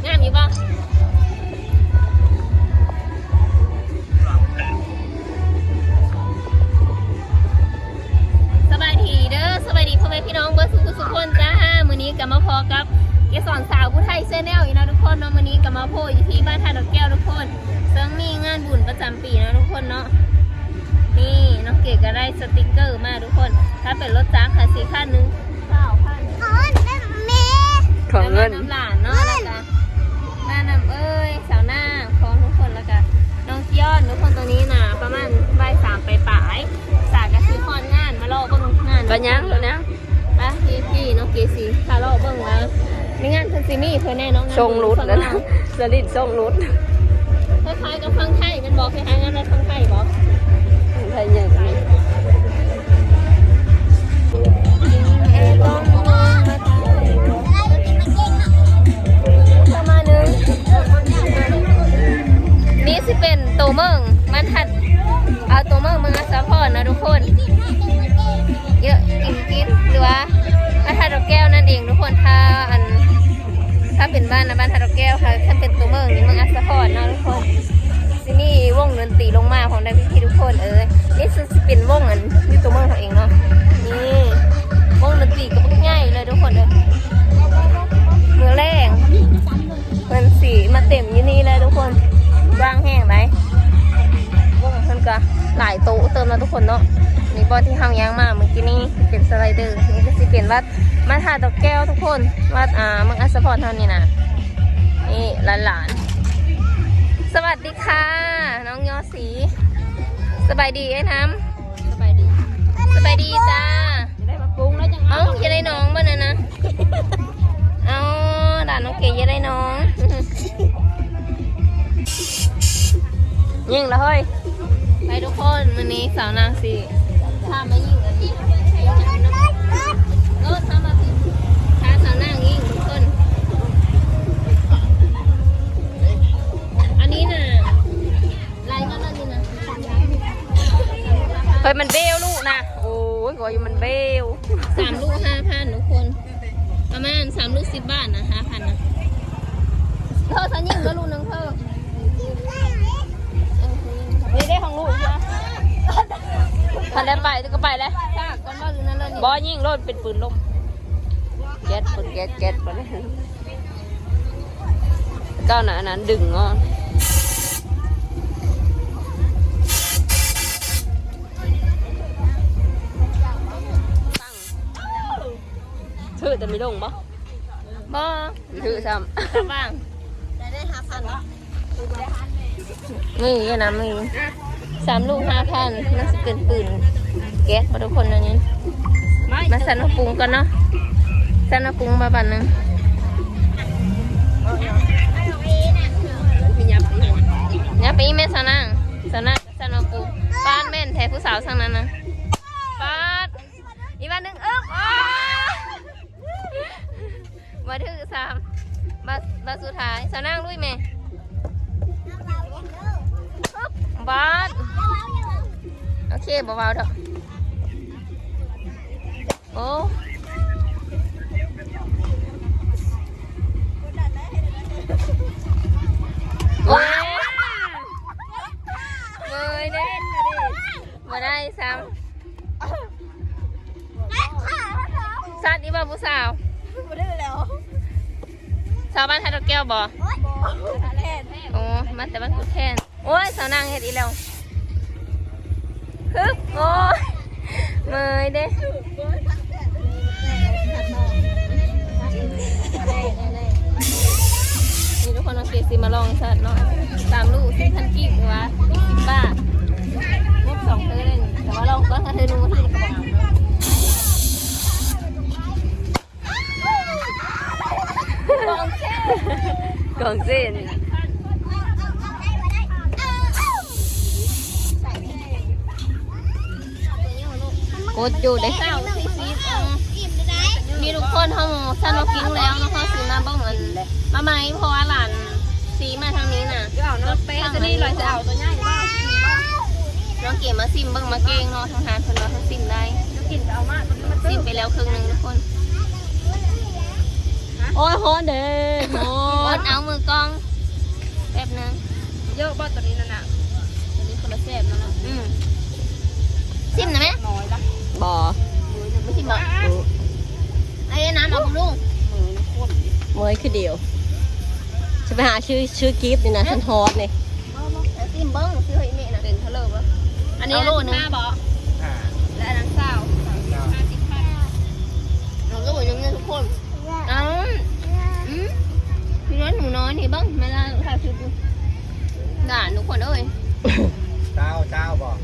งามอยู่ป่ะสบายดีเด้อสบายดีพ่อแม่พี่น้องเบิร์ดสุขคนจ้ามื้อนี้กลับมาพอกับเกสรสาวผู้ไทยเซนแนลอีกนะทุกคนเนาะมื้อนี้กลับมาโพอยู่ที่บ้านท่าดอกแก้วทุกคนซึ่งมีงานบุญประจำปีนะทุกคนเนาะนี่น้องเก๋ก็ได้สติกเกอร์มาทุกคนถ้าเป็นรถจ้างค่ะ4คันนึงของเงินน้ำหลานเนาะแล้วก็แม่น้ำสาวหน้าของทุกคนแล้วก็น้องย้อนทุกคนตัวนี้น่ะประมาณบ่าย 3ไปปลายสากระซื้อคอนงานมาล่อเบิ้งงานตัวยังไปพี่น้องเกสีพาล่อเบิ้งแล้วในงานเพิ่นซิมี่เพื่อนแน่น้องทรงรุดแล้วนะสลิดทรงรุดคล้ายๆกับฟังไทยมันบอกคล้ายๆงานอะไรฟังไทยบอกไทยอย่างนี้นี่สิเป็นตัวเมืองมันถัดเอาตัวเมืองอัสสพรนะทุกคนเยอะกินหรือว่าบ้านท่าดอกแก้วนั่นเองทุกคนถ้าเป็นบ้านนะบ้านท่าดอกแก้วค่ะถ้าเป็นตัวเมืองนี่เมืองอัสสพรนะทุกคนที่นี่วงดนตรีลงมาของได้พี่ทุกคนนี่สิเป็นวงที่ตัวเมืองเขาเองเนาะนี่วงดนตรีก็ง่ายเลยทุกคนเลยมือแรงมันสีมาเต็มยี่นี่เลยทุกคนว่างแห้งไหมวงมันก็หลายโต๊ะเติมแล้วทุกคนเนาะมีบอลที่ทำย่างมาเมื่อกี้นี้เป็นสไลเดอร์นี่ก็สิเป็นวัดมาท่าดอกแก้วทุกคนวัดเมืองอัสสพรเท่านี้นะนี่หลานสวัสดีค่ะน้องยอสีสบายดีไอ้น้ำสบายดีจ้าได้มาปรุงแล้วจังอย่าได้น้องบ้านนะเอาด่านน้องเก๋อย่าได้น้องยิงแล้วเฮ้ยไปทุกคนวันนี้สาวนางสิทำมายิงกันอีกทำมาสิท้าสาวนางยิงทุกคนอันนี้น่ะลายมันนี่นะเฮ้ยมันเบลลูกนะโอ้ยกว่าอยู่มันเบล3 ลูก 5,000ทุกคนประมาณ3 ลูก 10 บาทนะ 5,000นะเธอฉันยิงก็ลูกนึงเธอได้ของลูกจ้ะพันได้ไปก็ไปแล้วก่อนว่าหรือนั่นเลยบอยิงรถเป็นปืนลมแก๊สปืนแก๊สไปเลยเจ้าหน้านั้นดึงอ่ะถือแต่ไม่ลงบ่ถือซ้ำบ้างได้5,000นี่นะมี3 ลูก 5,000น่าจะเป็นปืนแก๊สมาทุกคนนะนี่มาสั่นมาปรุงกันเนาะสั่นมาปรุงมาบันนึงยับไปแม่สาวนางสั่นมาปรุงป้านแม่นแทนผู้สาวสั่งนั้นนะป้าดอีกวันหนึ่งมาถือ3มาสุดท้ายสาวนางลุยแม่บาสโอเคเบาๆเถอะโอ้ว้าวเลยเด่นมาได้ซ้ำสัตว์นี่บ่ผู้สาวชาวบ้านท่าดอกแก้วบ่โอ้มาแต่บ้านกุดแทนโอ้ยสาวนางเห็ดอีแล้วฮึบโอ้ยเมยเด้นี่ทุกคนเอาเกสีมาลองสัตว์เนาะ3 ลูก 10,000 กีบหรือว่า20 บาทงบ2 เธอเลยแต่ว่าลองก็ถ้าเธอดูที่กล่องเส้นกดอยู่ได้มีทุกคนห้องซันมากิ้งแล้วนะเขาซื้อมาบ้างมาไหมเพราะว่าหลานซีมาทางนี้น่ะรถเป๊ะจะนี่ลอยจะเอาตัวใหญ่บ้างน้องเก๋มาซิมบ้างมาเก่งเนาะทางหารคนเราทั้งซิมได้ซิมไปแล้วครึ่งนึงทุกคนโอ้ยฮอนเด้ฮอ ดเอามือกองแป๊บนึง เยอะบ่ตัวนี้นั่นน่ะตัวนี้คนละแซ่บนั่นน่ะ ซิมนะแม่ น้อยละ บ่ ไม่ซิมบอกไอ้น้ำเอาลุง มือนี่ข้นดิ เมยคือเดียวจะไปหาชื่อกิฟต์นี่นะฉันฮอตนี่ ซิมเบิ้งซื้อให้แม่นะ เป็นเท่าเลิกวะอันนี้ เอาโลนึง 5บ่และอันนั้นเศร้า50พัน เอาลูกนึงนะทุกคนเอาพี่น้อยหนูน้อยนี่บ้างไม่ล่ะค่ะคือด่าทุกคนเอ้ย เจ้าบอก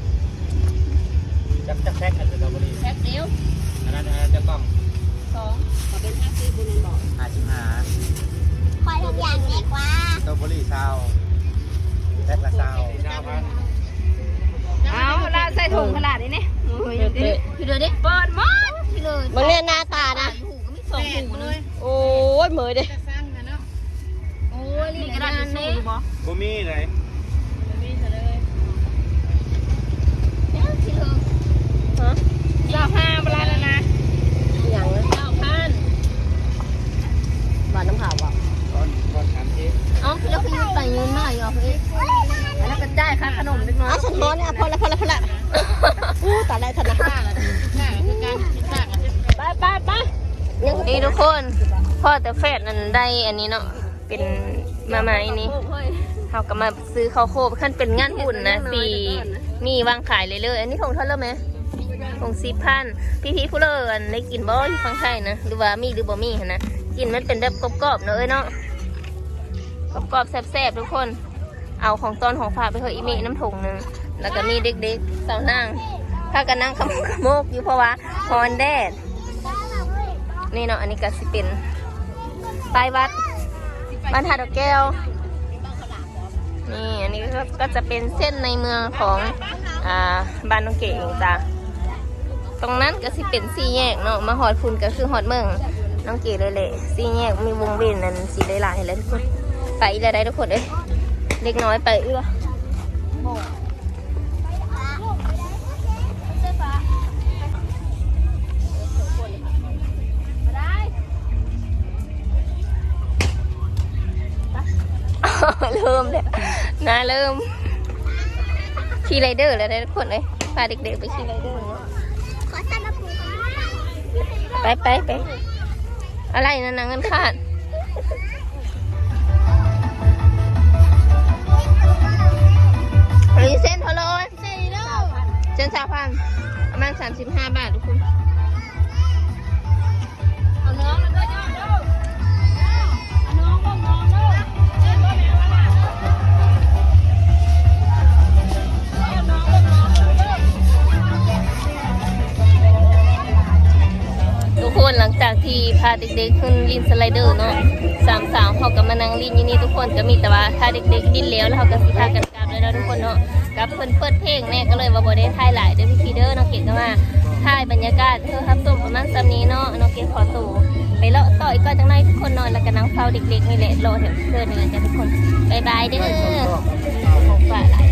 จับแท็กกันเป็นบริ แพ็คเดียว อันนั้นจะต้อง 2ก็เป็น50บุญบอก คอยทุกอย่างดีกว่า ตัวบริเช้าแท็กละเช้า เอาละใส่ถุงขนาดนี้นี่พี่เลยดิเปิดมอดพี่เลย บางเนี่ยหน้าตานะ หูก็มีสองหูเลย โอ้ยเมยเด้ จะสั้นกันเนาะ โอ้ย นี่ นี่ ก ก ระ ระ ดา ดา ษ ษ นี่ นี่ บ่ บูมี่ไหน มีซะเลย พี่เลย ฮะ 25บลาแล้วนะ อย่างนะ 9,000 บาดน้ำขาวบ่ ตอนถามที่ อ๋อพี่เราพี่ยืนไปยืนหน่อยเหรอพี่ แล้วก็จ่ายค่าขนมเล็กน้อย อ้าวฉันฮอตเนี่ยพอละอู้ตาได้ธนา ค่าละค่าคือการคิดค่ากันไป นี่ทุกคนพ่อแต่แฟดนั้นได้อันนี้เนาะเป็นมาไม้นี่เขาก็มาซื้อข้าวโพดขั้นเป็นงานบุญนะปีมีวางขายเลยเลยอันนี้ทงเท่าไหร่ไหมทง10,000พี่ผู้เลิศได้กินบ่อยู่ฟังไทยนะหรือว่ามีหรือบ่มีหั่นนะกินมันเป็นแบบกรอบๆเนาะเนาะกรอบๆแซ่บๆทุกคนเอาของตอนของฝากไปเถอะอีเมน้ำถงนึงแล้วก็มีเด็กๆสาวนางพากันนั่งขโมกอยู่เพราะว่าฮอนแดดนี่เนาะอันนี้ก็สิเป็นป้ายวัดบ้านหาดดอกแก้วนี่อันนี้ก็จะเป็นเส้นในเมืองของบ้านน้องเก๋เองจ้ะตรงนั้นก็สิเป็นสี่แยกเนาะมาหอดพุ่นก็คือหอดเมืองน้องเก๋เลยแหละสี่แยกมีวงเวียนนั่นสีหลายๆแล้วทุกคนไปอีกแล้วได้ทุกคนเอ้ยเล็กน้อยไปอีกวะเริ่มเลยน่าเริ่มขี่ไรเดอร์แล้วได้ทุกคนเลยพาเด็กๆไปขี่ไรเดอร์เนาะไปอะไรนั่นนะเงินขาดหรือเส้นเท่าไรเส้น3,000ประมาณ35 บาททุกคนเอาน้องแล้วก็ย่อน้องบ้างน้องเด้อทุกคนหลังจากที่พาเด็กๆขึ้นลินสไลเดอร์เนาะ3 สาวเขาก็มานั่งลินอยู่นี่ทุกคนก็มีแต่ว่าถ้าเด็กๆลินแล้วเขาก็สิพากันกลับแล้วทุกคนเนาะกับเพิ่นเปิดเพลงแม่ก็เลยว่าบ่ได้ถ่ายหลายเด้อพี่ๆเด้อน้องเก๋ก็มาถ่ายบรรยากาศเพื่อรับชมประมาณซ้ำนี้เนาะน้องเก๋ขอตัวไปเลาะต่ออีกก่อนจังไดทุกคนนอนแล้วก็นั่งเฝ้าเด็กๆนี่แหละรอเถอะเพื่อนนี่แหละจ้ะทุกคนบ๊ายบายเด้อของฝากหลาย